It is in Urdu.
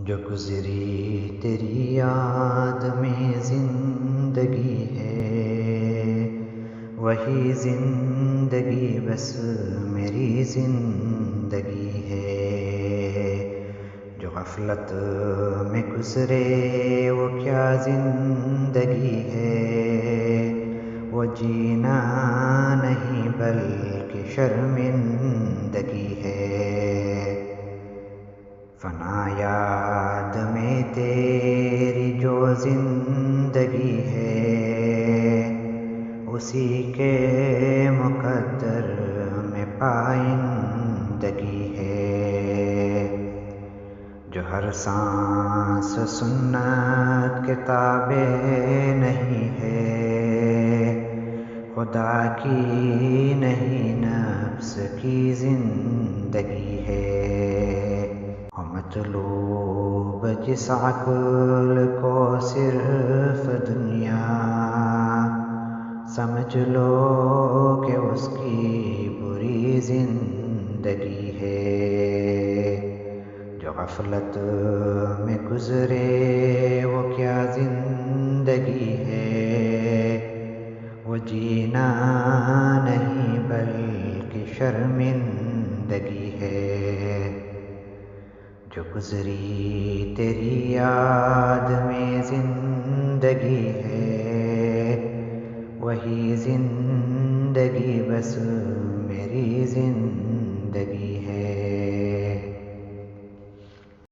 جو گزری تیری یاد میں زندگی ہے، وہی زندگی بس میری زندگی ہے۔ جو غفلت میں گزرے وہ کیا زندگی ہے، وہ جینا نہیں بلکہ شرمندگی ہے۔ فنا یاد میں تیری جو زندگی ہے، اسی کے مقدر میں پائندگی ہے۔ جو ہر سانس سنت کے تابع نہیں ہے، خدا کی نہیں نفس کی زندگی ہے۔ مطلوب جس عقل کو صرف دنیا، سمجھ لو کہ اس کی بری زندگی ہے۔ جو غفلت میں گزرے وہ کیا زندگی ہے، وہ جینا نہیں بلکہ شرمندگی ہے۔ جو گزری تیری یاد میں زندگی ہے، وہی زندگی بس میری زندگی ہے۔